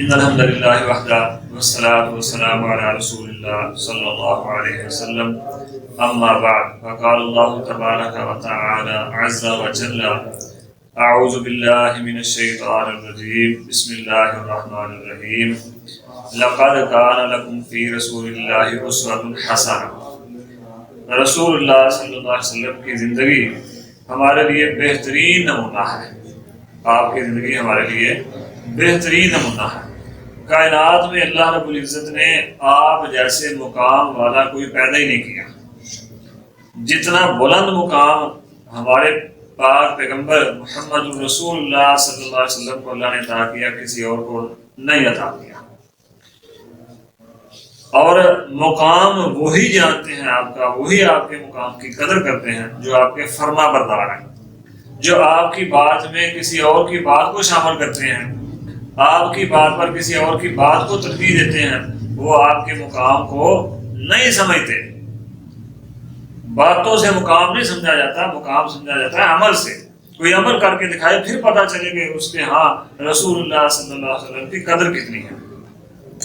ان الحمد للہ وحدہ والصلاة والسلام علی رسول اللہ صلی اللہ علیہ وسلم اما بعد فقال اللہ تبارک و تعالی عز وجل اعوذ باللہ من الشیطان الرجیم بسم اللہ الرحمن الرحیم لقد کان لکم فی رسول اللہ اسوۃ حسنہ۔ رسول اللہ صلی اللہ علیہ وسلم کی زندگی ہمارے لیے بہترین نمونہ ہے۔ آپ کی زندگی ہمارے لیے بہترین نمونہ ہے۔ کائنات میں اللہ رب العزت نے آپ جیسے مقام والا کوئی پیدا ہی نہیں کیا۔ جتنا بلند مقام ہمارے پاک پیغمبر محمد رسول اللہ صلی اللہ علیہ وسلم کو اللہ نے عطا کیا، کسی اور کو نہیں عطا کیا۔ اور مقام وہی جانتے ہیں آپ کا، وہی آپ کے مقام کی قدر کرتے ہیں جو آپ کے فرما بردار ہیں، جو آپ کی بات میں کسی اور کی بات کو شامل کرتے ہیں، آپ کی بات پر کسی اور کی بات کو ترجیح دیتے ہیں، وہ آپ کے مقام کو نہیں سمجھتے۔ باتوں سے مقام نہیں سمجھا جاتا، مقام سمجھا جاتا ہے عمل سے۔ کوئی عمل کر کے دکھائے، پھر پتہ چلے کہ اس کے ہاں رسول اللہ صلی اللہ علیہ وسلم کی قدر کتنی ہے۔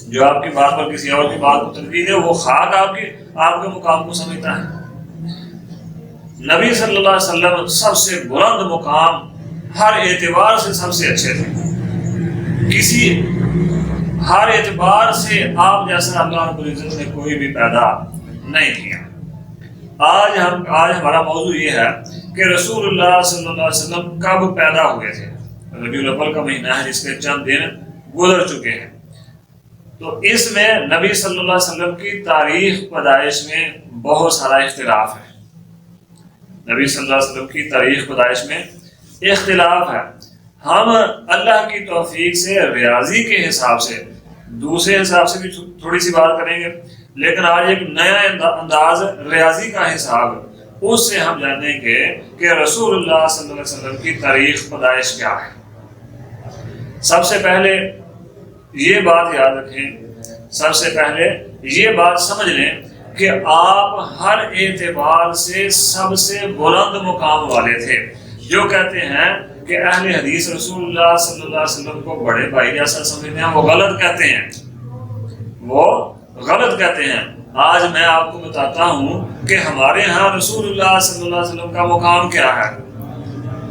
جو آپ کی بات پر کسی اور کی بات کو ترجیح دے، وہ خاک آپ کے مقام کو سمجھتا ہے۔ نبی صلی اللہ علیہ وسلم سب سے بلند مقام، ہر اعتبار سے سب سے اچھے تھے۔ ہر اعتبار سے آپ جیسا اللہ رب العزت نے کوئی بھی پیدا نہیں کیا۔ آج ہمارا موضوع یہ ہے کہ رسول اللہ صلی اللہ علیہ وسلم کب پیدا ہوئے تھے۔ ربیع الاول کا مہینہ ہے، جس کے چند دن گزر چکے ہیں۔ تو اس میں نبی صلی اللہ علیہ وسلم کی تاریخ پیدائش میں بہت سارا اختلاف ہے۔ نبی صلی اللہ علیہ وسلم کی تاریخ پیدائش میں اختلاف ہے۔ ہم اللہ کی توفیق سے ریاضی کے حساب سے، دوسرے حساب سے بھی تھوڑی سی بات کریں گے، لیکن آج ایک نیا انداز ریاضی کا حساب، اس سے ہم جانیں گے کہ رسول اللہ صلی اللہ علیہ وسلم کی تاریخ پیدائش کیا ہے۔ سب سے پہلے یہ بات یاد رکھیں، سب سے پہلے یہ بات سمجھ لیں کہ آپ ہر اعتبار سے سب سے بلند مقام والے تھے۔ جو کہتے ہیں کہ اہل حدیث رسول اللہ صلی اللہ علیہ وسلم کو بڑے بھائی جیسا سمجھتے ہیں، وہ غلط کہتے ہیں، وہ غلط کہتے ہیں۔ آج میں آپ کو بتاتا ہوں کہ ہمارے ہاں رسول اللہ صلی اللہ علیہ وسلم کا مقام کیا ہے۔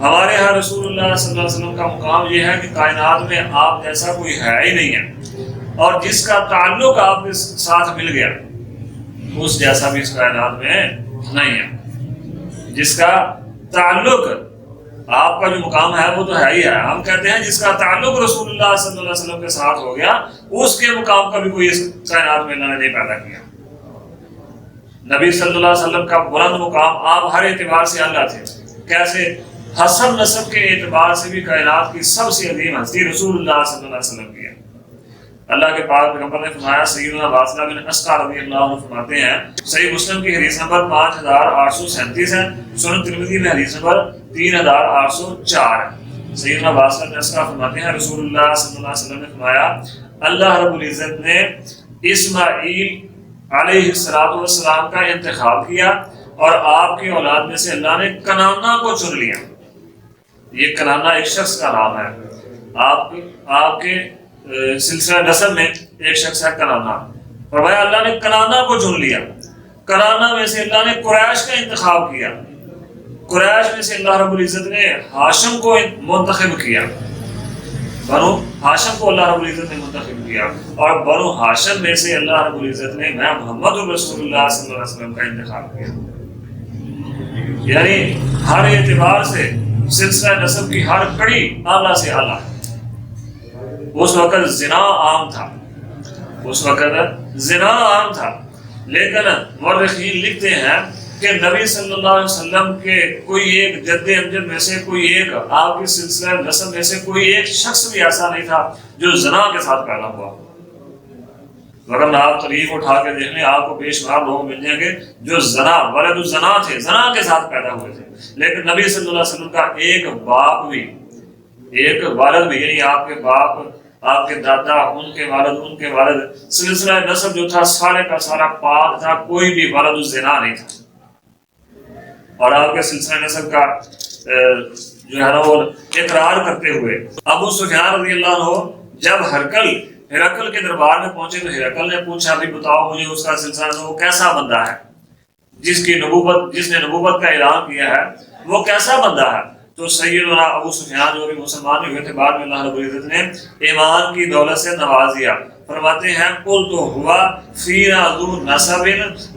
ہمارے ہاں رسول اللہ صلی اللہ علیہ وسلم کا مقام یہ ہے کہ کائنات میں آپ جیسا کوئی ہے ہی نہیں ہے، اور جس کا تعلق آپ کے ساتھ مل گیا اس جیسا بھی اس کائنات میں نہیں ہے۔ جس کا تعلق آپ کا جو مقام ہے وہ تو ہے ہی ہے۔ ہم کہتے ہیں جس کا تعلق رسول اللہ صلی اللہ علیہ وسلم کے ساتھ ہو گیا، اس کے مقام کا بھی کوئی اس کائنات میں اللہ نے نہیں پیدا کیا۔ نبی صلی اللہ علیہ وسلم کا بلند مقام، آپ ہر اعتبار سے اللہ تھے۔ کیسے؟ حسب نسب کے اعتبار سے بھی کائنات کی سب سے عظیم ہستی رسول اللہ صلی اللہ علیہ وسلم کی ہے۔ اللہ کے پاک پیغمبر نے فرمایا، سیدنا واصلہ بن اسقع رضی اللہ عنہ فرماتے ہیں، صحیح مسلم کی حدیث نمبر 5837 ہے، سنن ترمذی میں حدیث نمبر 3804 ہے۔ سیدنا واصلہ بن اسقع فرماتے ہیں، رسول اللہ صلی اللہ علیہ وسلم نے فرمایا، اللہ رب العزت نے اسماعیل علیہ السلام کا انتخاب کیا، اور آپ کی اولاد میں سے اللہ نے کنعانہ کو چن لیا۔ یہ کنعانہ ایک شخص کا نام ہے۔ آپ کے سلسلہ نسب میں ایک شخص ہے کنعانہ۔ فرمایا اللہ نے کنعانہ کو چن لیا۔ کنعانہ میں سے اللہ نے قریش کا انتخاب کیا۔ قریش میں سے اللہ رب العزت نے ہاشم کو منتخب کیا۔ بنو ہاشم کو اللہ رب العزت نے منتخب کیا، اور بنو ہاشم میں سے اللہ رب العزت نے میں محمد رسول اللہ صلی اللہ علیہ وسلم کا انتخاب کیا۔ یعنی ہر اعتبار سے سلسلہ نسب کی ہر کڑی اعلیٰ سے اعلیٰ۔ اس وقت زنا عام تھا، لیکن مورخین لکھتے ہیں کہ نبی صلی اللہ علیہ وسلم کے کوئی ایک جد امجد میں سے، کوئی ایک آپ کے سلسلہ نسب میں سے کوئی ایک شخص بھی ایسا نہیں تھا جو زنا کے ساتھ پیدا ہوا۔ ورنہ آپ تاریخ اٹھا کے دیکھ لیں، آپ کو بے شمار لوگ مل جائیں گے جو ولد الزنا تھے، زنا کے ساتھ پیدا ہوئے تھے، لیکن نبی صلی اللہ علیہ وسلم کا ایک باپ بھی، ایک والد بھی، یعنی آپ کے باپ، آپ کے دادا، ان کے والد، سلسلہ نسب جو تھا سارے کا سارا پاک تھا، کوئی بھی ولد الزنا نہیں تھا۔ اور آپ کے سلسلہ نسب کا جو ہے نا وہ اقرار کرتے ہوئے ابو سفیان رضی اللہ عنہ جب ہرقل ہرقل کے دربار میں پہنچے تو ہرقل نے پوچھا بھی بتاؤ مجھے اس کا سلسلہ، وہ کیسا بندہ ہے جس نے نبوت کا اعلان کیا ہے، وہ کیسا بندہ ہے؟ تو سیدنا ابو سفیان جو بھی مسلمان نہیں ہوئے تھے، بعد میں اللہ رب العزت نے ایمان کی دولت سے نواز دیا۔ فرماتے ہیں قل تو ہوا فینا ذو نسب،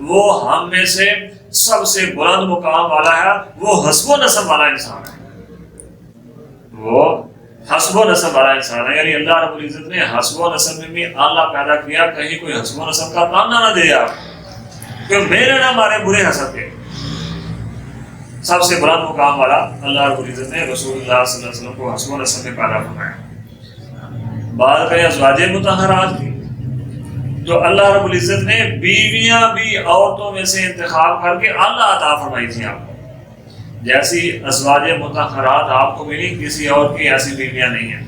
وہ ہم میں سے سب سے بلند مقام والا ہے، وہ حسب و نسب والا انسان ہے، وہ حسب و نسب والا انسان ہے۔ یعنی اللہ رب العزت نے حسب و نسب میں بھی اللہ پیدا کیا، کہیں کوئی حسب و نسب کا تانا نہ دے آپ کہ میرے نہ مارے برے حسب کے۔ سب سے بلند مقام والا اللہ رب العزت نے رسول اللہ صلی اللہ علیہ وسلم کو حسب و نسب میں پیدا فرمایا۔ بات کریں ازواج مطہرات کی، تو اللہ رب العزت نے بیویاں بھی عورتوں میں سے انتخاب کر کے اللہ عطا فرمائی تھی آپ کو۔ جیسی ازواج مطہرات آپ کو ملی، کسی اور کی ایسی بیویاں نہیں ہیں۔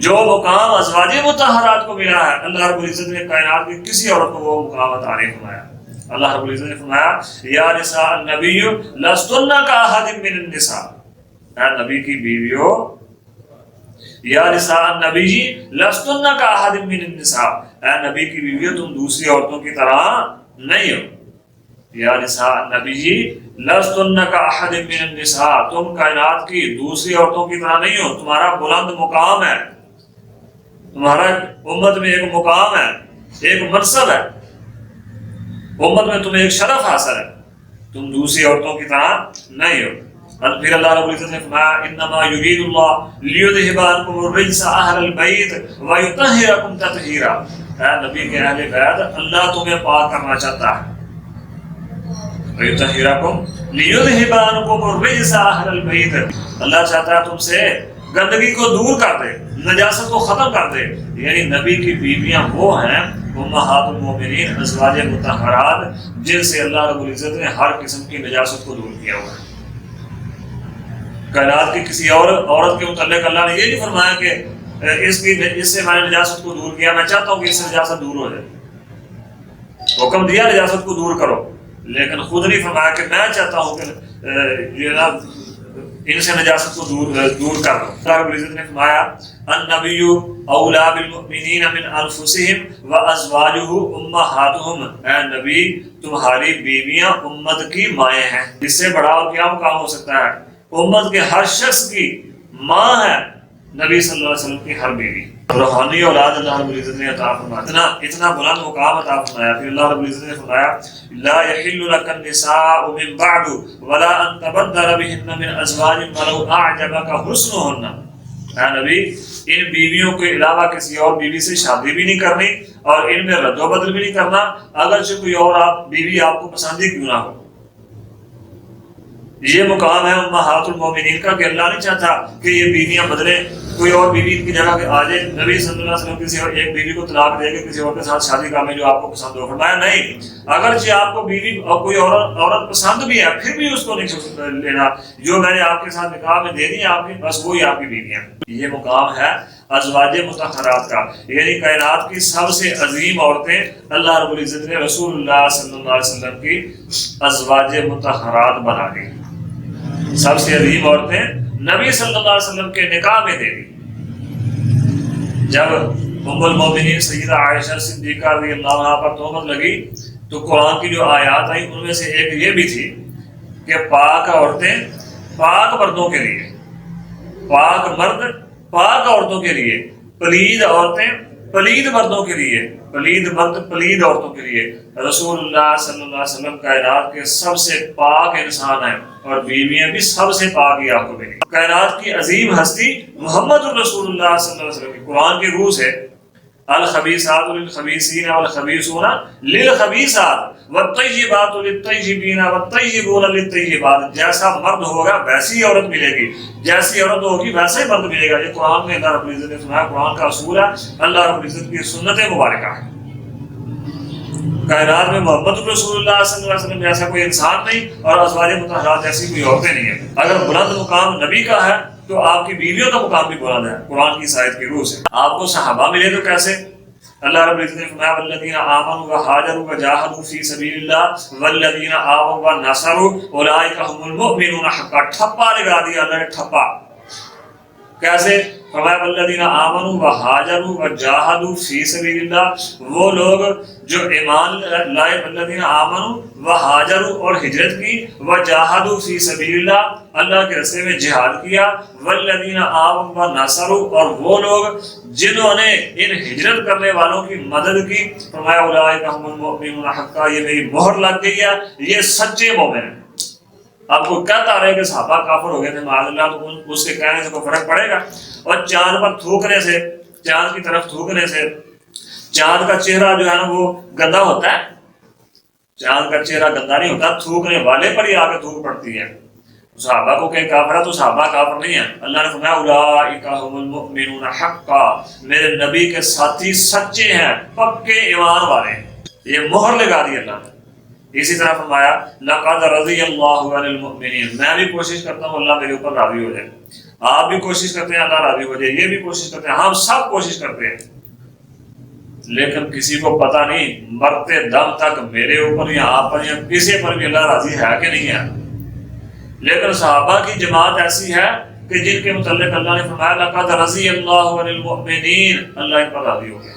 جو مقام ازواج مطہرات کو ملا ہے، اللہ رب العزت نے کائنات کی کسی عورت کو وہ مقام عطا نہیں فرمایا۔ اللہ رب العزت نے فرمایا یا نساء النبی لستن کاحد من النساء، اے نبی کی بیویوں، یا نساء النبی لستن کاحد من النساء، اے نبی کی بیویوں تم دوسری عورتوں کی طرح نہیں ہو۔ یا نساء النبی لستن کاحد من النساء، تم کائنات کی دوسری عورتوں کی طرح نہیں ہو، تمہارا بلند مقام ہے، تمہارا امت میں ایک مقام ہے، ایک منصب ہے، امت میں تمہیں ایک شرف حاصل ہے، تم دوسری عورتوں کی طرح نہیں ہو۔ اور پھر اللہ رب العزت نے فرمایا انما یرید اللہ لیذھب عنکم الرجس اہل البیت ویطہرکم تطہیرا، اے نبی کے اہل بیت اللہ تمہیں پاک کرنا چاہتا ہے، ویطہرکم لیذھب عنکم الرجس اہل البیت، اللہ چاہتا ہے تم سے گندگی کو دور کر دے، نجاست کو ختم کر دے۔ یعنی نبی کی بیویاں وہ ہیں امہات المومنین، ازواج مطہرات، جن سے اللہ رب العزت نے ہر قسم کی نجاست کو دور کیا ہوا ہے۔ کائنات کی کسی اور عورت کے متعلق اللہ نے یہ نہیں فرمایا کہ اس سے میں نے نجاست کو دور کیا، میں چاہتا ہوں کہ اس سے نجاست دور ہو جائے، حکم دیا نجاست کو دور کرو، لیکن خود نہیں فرمایا کہ میں چاہتا ہوں کہ یہ نا ان سے نجاست کو دور کر دو۔ اللہ رب العزت نے فرمایا النبی اولا بالمؤمنین من انفسہم وازواجہ امہاتہم، اے نبی تمہاری بیویاں امت کی مائیں ہیں۔ اس سے بڑا اور کیا مقام ہو سکتا ہے؟ امت کے ہر شخص کی ماں ہے نبی صلی اللہ علیہ وسلم کی ہر بیوی۔ روحانی اولاد اللہ رب العزت نے عطا فرمایا، اتنا بلند مقام عطا فرمایا۔ پھر اللہ رب العزت نے فرمایا لا یحل لک النساء من بعد ولا ان تبدل بهن من ازواج ولو اعجبک حسنهن، اے نبی ان بیویوں کے علاوہ کسی اور بیوی سے شادی بھی نہیں کرنی اور ان میں رد و بدل بھی نہیں کرنا، اگرچہ کوئی اور بیوی آپ کو پسند ہی کیوں نہ ہو۔ یہ مقام ہے امہات المومنین کا کہ اللہ نہیں چاہتا کہ یہ بیویاں بدلیں، کوئی اور بیوی ان کی جگہ پہ آ جائے۔ نبی صلی اللہ علیہ وسلم کسی اور ایک بیوی کو طلاق دے کے کسی اور کے ساتھ شادی کر لیں جو آپ کو پسند ہو، فرمایا نہیں، اگرچہ آپ کو بیوی اور کوئی عورت پسند بھی ہے پھر بھی اس کو نہیں لینا، جو میں نے آپ کے ساتھ نکاح میں دے دی آپ کی، بس وہی آپ کی بیویاں۔ یہ مقام ہے ازواج مطہرات کا، یعنی کائنات کی سب سے عظیم عورتیں اللہ رب العزت نے رسول اللہ صلی اللہ علیہ وسلم کی ازواج مطہرات بنا دی۔ سب سے عظیم عورتیں نبی صلی اللہ علیہ وسلم کے نکاح میں دے دی۔ جب ام المومنین سیدہ عائشہ صدیقہ رضی اللہ عنہا پر تہمت لگی تو قرآن کی جو آیات آئی ان میں سے ایک یہ بھی تھی کہ پاک عورتیں پاک مردوں کے لیے، پاک مرد پاک عورتوں کے لیے، پلید عورتیں پلید مردوں کے لیے، پلید مرد پلید عورتوں کے لیے۔ رسول اللہ صلی اللہ علیہ وسلم کائنات کے سب سے پاک انسان ہیں اور بیویاں بھی سب سے پاک ہی آپ کو ملی۔ کائنات کی عظیم ہستی محمد الرسول اللہ صلی اللہ علیہ وسلم کی قرآن کی روح سے الخبیثات للخبیثین والخبیثون للخبیثات والطیبات للطیبین والطیبون للطیبات، جیسا مرد ہوگا ویسی عورت ملے گی، جیسی عورت ہوگی ویسا ہی مرد ملے گا۔ یہ قرآن میں اللہ رب العزت نے سنایا، قرآن کا اصول ہے، اللہ رب العزت کی سنت مبارکہ ہے۔ کائنات میں محمد رسول اللہ صلی اللہ علیہ وسلم جیسا کوئی انسان نہیں اور ازواج مطہرات جیسی کوئی عورتیں نہیں ہیں۔ اگر بلند مقام نبی کا ہے تو آپ کی بیویوں کا مقام بھی بلند ہے قرآن کی آیت کی روح سے۔ آپ کو صحابہ ملے تو کیسے؟ اللہ رب العزت نے فرمایا والذین آمنوا وہاجروا وجاہدوا فی سبیل اللہ والذین آووا ونصروا اولئک هم المؤمنون حقا۔ ٹھپا لگا دیا اللہ نے، ٹھپا۔ کیسے؟ فرمایا والذین آمنوا وہاجروا وجاہدوا فی سبیل اللہ، وہ لوگ جو ایمان لائے، والذین آمنوا وہاجروا اور ہجرت کی، وجاہدوا فی سبیل اللہ اللہ کے راستے میں جہاد کیا، والذین آووا ونصروا اور وہ لوگ جنہوں نے ان ہجرت کرنے والوں کی مدد کی، فرمایا اولئک هم المؤمنون حقا، یہ میری مہر لگ گئی ہے، یہ سچے مومن ہیں۔ آپ کو کہتا رہے کہ صحابہ کافر ہو گئے تھے معاذ اللہ، تو اس کے کہنے سے کوئی فرق پڑے گا؟ اور چاند پر تھوکنے سے، چاند کی طرف تھوکنے سے، چاند کا چہرہ جو ہے نا وہ گندا ہوتا ہے؟ چاند کا چہرہ گندا نہیں ہوتا، تھوکنے والے پر ہی آگے تھوک پڑتی ہے۔ صحابہ کو کہ کافر ہے تو صحابہ کافر نہیں ہیں۔ اللہ نے فرمایا اولئک هم المؤمنون حقا، میرے نبی کے ساتھی سچے ہیں، پکے ایمان والے ہیں، یہ مہر لگا دی اللہ نے۔ اسی طرح فرمایا لقد رضی اللہ عن المؤمنین، میں بھی کوشش کرتا ہوں اللہ میرے اوپر راضی ہو جائے، آپ بھی کوشش کرتے ہیں اللہ راضی ہو جائے، یہ بھی کوشش کرتے ہیں، ہم سب کوشش کرتے ہیں، لیکن کسی کو پتہ نہیں مرتے دم تک میرے اوپر یا آپ پر یا کسی پر بھی اللہ راضی ہے کہ نہیں ہے۔ لیکن صحابہ کی جماعت ایسی ہے کہ جن کے متعلق اللہ نے فرمایا لقد رضی اللہ عن المؤمنین، اللہ ان پر راضی ہو گیا۔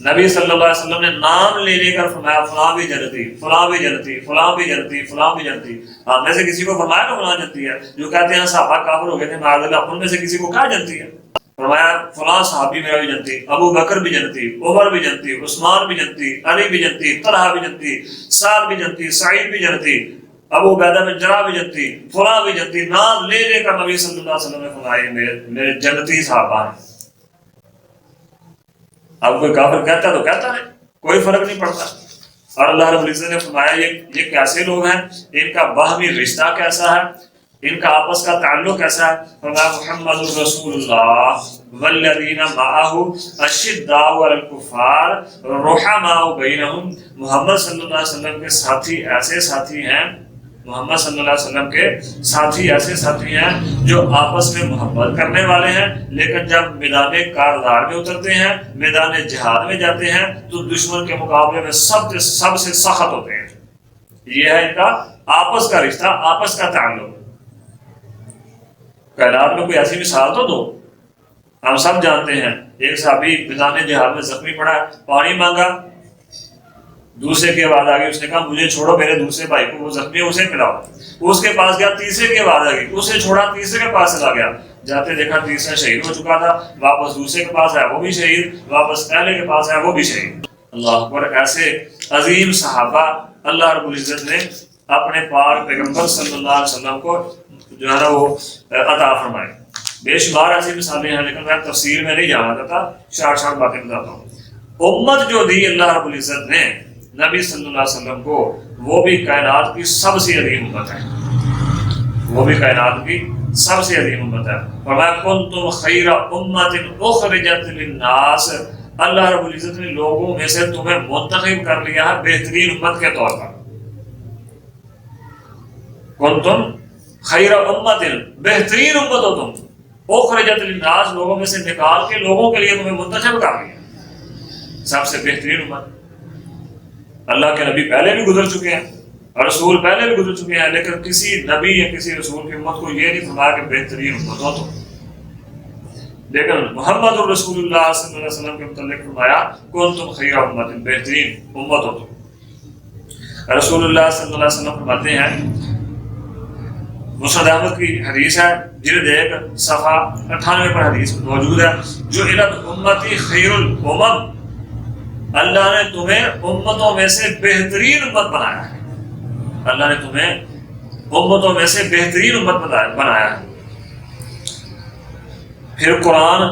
نبی صلی اللہ علیہ وسلم نے نام لے لے کر فرمایا فلاں بھی جنتی، فلاں بھی جنتی، فلاں بھی جنتی، فلاں بھی جنتی۔ آپ میں سے کسی کو فرمایا نا فلاں جنتی ہے؟ جو کہتے ہیں صحابہ کافر ہو گئے تھے معاذ اللہ، ان میں سے کسی کو کہا جنتی ہے؟ فرمایا فلاں صحابی میرا بھی جنتی، ابو بکر بھی جنتی، عمر بھی جنتی، عثمان بھی جنتی، علی بھی جنتی، طلحہ بھی جنتی، سعد بھی جنتی، سعید بھی جنتی، ابو عبیدہ بن جراح بھی جنتی، فلاں بھی جنتی۔ نام لے لے کر نبی صلی اللہ علیہ وسلم نے فرمایا میرے جنتی صحابہ ہیں۔ اب کوئی کافر کہتا تو کہتا ہے، کوئی فرق نہیں پڑتا۔ اور اللہ رب العزت نے فرمایا یہ کیسے لوگ ہیں، ان کا باہمی رشتہ کیسا ہے، ان کا آپس کا تعلق کیسا ہے؟ فرمایا محمد رسول اللہ والذین معہ اشداء علی الکفار رحماء بینہم، محمد صلی اللہ علیہ وسلم کے ساتھی ایسے ساتھی ہیں، محمد صلی اللہ علیہ وسلم کے ساتھی ایسے ساتھی ہیں جو آپس میں محبت کرنے والے ہیں، لیکن جب میدان کاردار میں اترتے ہیں، میدان جہاد میں جاتے ہیں تو دشمن کے مقابلے میں سب سے سخت ہوتے ہیں۔ یہ ہے ان کا آپس کا رشتہ، آپس کا تعلق۔ کائنات میں کوئی ایسی مثال تو دو، ہم سب جانتے ہیں ایک صحابی میدان جہاد میں زخمی پڑا، پانی مانگا، دوسرے کی آواز آ گئی، اس نے کہا مجھے چھوڑو، میرے دوسرے بھائی کو وہ زخمی ہے اسے پلاؤ۔ اس کے پاس گیا، تیسرے کی آواز آ گئی، اسے چھوڑا، تیسرے کے پاس چلا گیا، جاتے دیکھا تیسرا شہید ہو چکا تھا، واپس دوسرے کے پاس آیا وہ بھی شہید، واپس پہلے کے پاس آیا وہ بھی شہید۔ اللہ اکبر، ایسے عظیم صحابہ اللہ رب العزت نے اپنے پاک پیغمبر صلی اللہ علیہ وسلم کو جو ہے نا وہ عطا فرمائے۔ بے شمار ایسی مثالیں ہیں، لیکن میں تفصیل میں نہیں جانا چاہتا، شارٹ باتیں بتاتا ہوں۔ امت جو دی اللہ رب العزت نے نبی صلی اللہ علیہ وسلم کو، وہ بھی کائنات کی سب سے عظیم امت ہے، وہ بھی کائنات کی سب سے عظیم امت ہے۔ فرمایا کنتم خیر امت اخرجت للناس، اللہ رب العزت نے لوگوں میں سے تمہیں منتخب کر لیا ہے بہترین امت کے طور پر۔ کنتم خیر امت، بہترین امت ہو تم، اخرجت للناس، لوگوں میں سے نکال کے لوگوں کے لیے تمہیں منتخب کر لیا، سب سے بہترین امت۔ اللہ کے نبی پہلے بھی گزر چکے ہیں اور رسول پہلے بھی گزر چکے ہیں، لیکن کسی نبی یا کسی رسول کی امت کو یہ نہیں فرمایا کہ بہترین امت ہو تم، لیکن محمد رسول اللہ صلی اللہ علیہ وسلم کے متعلق فرمایا کنتم خیر امت، بہترین امت ہو تم۔ رسول اللہ صلی اللہ علیہ وسلم فرماتے ہیں، مسند احمد کی حدیث ہے، جلد 1 صفحہ 98 پر حدیث موجود ہے، جو الت امتی خیر الامم، اللہ نے تمہیں امتوں میں سے بہترین امت بنایا ہے، اللہ نے تمہیں امتوں میں سے بہترین امت بنایا ہے۔ پھر قرآن،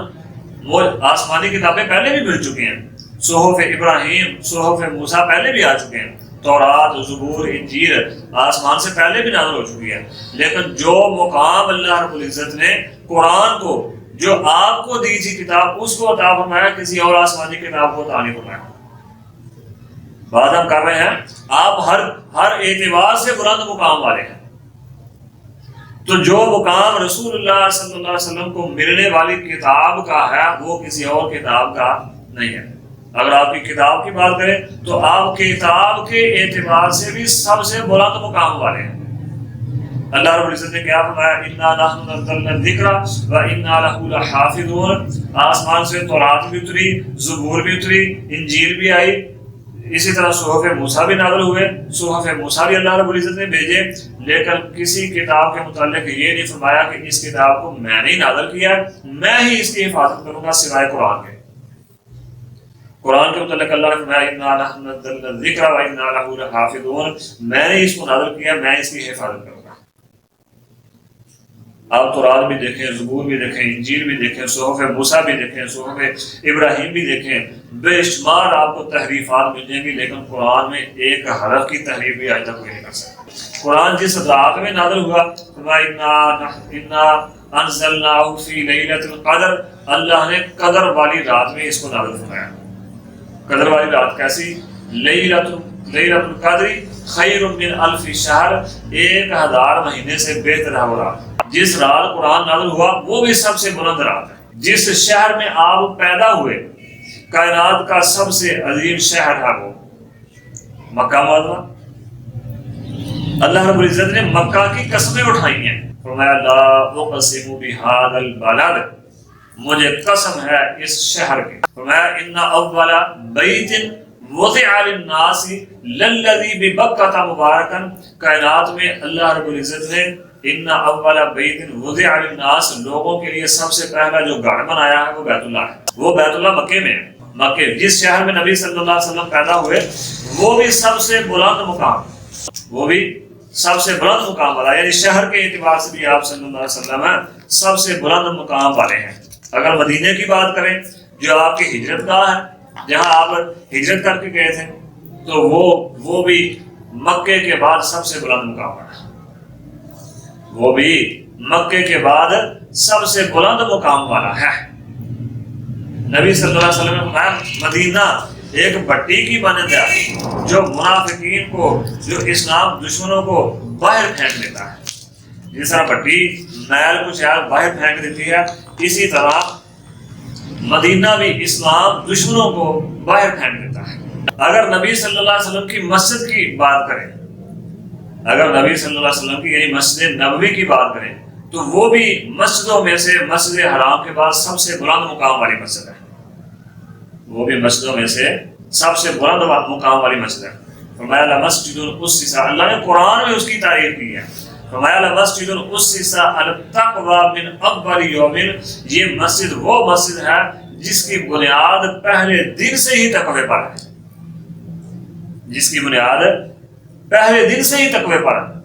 وہ آسمانی کتابیں پہلے بھی مل چکی ہیں، صحف ابراہیم، صحف موسیٰ پہلے بھی آ چکے ہیں، تورات، زبور، انجیل آسمان سے پہلے بھی نازل ہو چکی ہے، لیکن جو مقام اللہ رب العزت نے قرآن کو، جو آپ کو دی تھی کتاب، اس کو عطا فرمایا، کسی اور آسمانی کتاب کو عطا نہیں فرمایا۔ بات ہم کر رہے ہیں، آپ ہر اعتبار سے بلند مقام والے ہیں، تو جو مقام رسول اللہ صلی اللہ علیہ وسلم کو ملنے والی کتاب کا ہے وہ کسی اور کتاب کا نہیں ہے۔ اگر آپ کی کتاب کی بات کریں تو آپ کتاب کے اعتبار سے بھی سب سے بلند مقام والے ہیں، اللہ رب العزت نے کیا فرمایا؟ انا نحن نزلنا الذکر و انا لہ لحافظون. آسمان سے تورات بھی اتری، زبور بھی اتری، انجیل بھی آئی، اسی طرح صحف موسیٰ بھی نازل ہوئے. صحف موسیٰ بھی اللہ رب العزت نے بھیجے، لیکن کسی کتاب کے متعلق یہ نہیں فرمایا کہ اس کتاب کو میں نے نازل کیا ہے، میں ہی اس کی حفاظت کروں گا سوائے قرآن کے. قرآن کے متعلق اللہ نے فرمایا انا نحن نزلنا الذکر و انا لہ لحافظون، میں نے اس کو نازل کیا، میں اس کی حفاظت کروں گا. آپ تورات بھی دیکھیں، زبور بھی دیکھیں، انجیل بھی دیکھیں، صحف موسیٰ بھی دیکھیں، صحف ابراہیم بھی دیکھیں، بے شمار آپ کو تحریفات مل جائیں گی، لیکن قرآن میں ایک حرف کی تحریف بھی آج تک کوئی نہیں کر سکتا. قرآن جس رات میں نازل ہوا، انا انزلناہ فی لیلۃ القدر، اللہ نے قدر والی رات میں اس کو نازل فرمایا. قدر والی رات کیسی؟ لیلۃ القدر خیر من الف شہر، 1000 مہینے سے بہتر ہے وہ رات. جس رات قرآن نازل ہوا وہ بھی سب سے بلند رات ہے. جس شہر میں آپ پیدا ہوئے، کائنات کا سب سے عظیم شہر ہے وہ مکہ معظمہ. اللہ رب العزت نے مکہ کی قسمیں اٹھائی ہیں، فرمایا لا اقسم بہذا البلد، مجھے قسم ہے اس شہر کی. فرمایا ان اول بیت وضع للناس للذی ببکۃ مبارکا، کائنات میں اللہ رب العزت نے ان اول بیت وضع للناس، لوگوں کے لیے سب سے پہلا جو گھر بنایا ہے وہ بیت اللہ ہے. وہ بیت اللہ مکے میں ہے. مکے جس شہر میں نبی صلی اللہ علیہ وسلم پیدا ہوئے، وہ بھی سب سے بلند مقام، وہ بھی سب سے بلند مقام والا، یعنی شہر کے اعتبار سے بھی آپ صلی اللہ علیہ وسلم سب سے بلند مقام والے ہیں. اگر مدینے کی بات کریں جو آپ کی ہجرت گاہ ہے، جہاں آپ ہجرت کر کے گئے تھے، تو وہ بھی مکے کے بعد سب سے بلند مقام والا ہے. وہ بھی مکے کے بعد سب سے بلند مقام والا ہے. نبی صلی اللہ علیہ وسلم نے فرمایا مدینہ ایک بٹی کی مانند ہے جو منافقین کو، جو اسلام دشمنوں کو باہر پھینک دیتا ہے. جس طرح بٹی میل کو چیل باہر پھینک دیتی ہے، اسی طرح مدینہ بھی اسلام دشمنوں کو باہر پھینک دیتا ہے. اگر نبی صلی اللہ علیہ وسلم کی مسجد کی بات کریں، اگر نبی صلی اللہ علیہ وسلم کی یعنی مسجد نبوی کی بات کریں، تو وہ بھی مسجدوں میں سے مسجد حرام کے بعد سب سے بلند مقام والی مسجد ہے. وہ بھی مسجدوں میں سے سب سے بلند مقام والی مسجد ہے. فرمایا لمسجد اسس، اللہ نے قرآن میں اس کی تعریف کی ہے. فرمایا لمسجد اسس علی التقوی من اول یوم، یہ مسجد وہ مسجد ہے جس کی بنیاد پہلے دن سے ہی تقوی پر ہے، جس کی بنیاد پہلے دن سے ہی تقوی پر ہے.